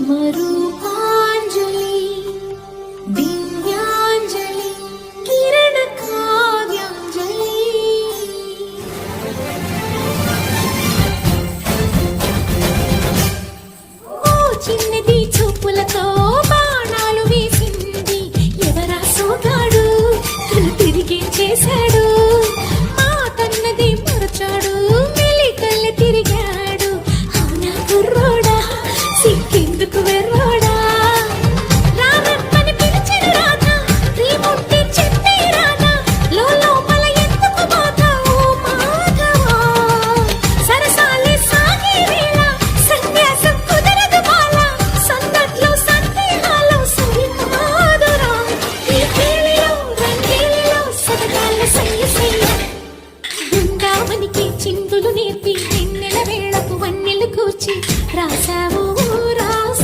మరూపాంజలి దివ్యాంజలి కిరణ కావ్యాంజలి. ఓ చిన్నది చూపులతో బాణాలు వేసింది ఎవరా సోగాడు, తిరిగి చేశాడు మా తన్నది మరచాడు మెల్లి కళ్ళ తిరిగాడు. అవునా కుర్రోడా సిక్కెందుకు వెర్ర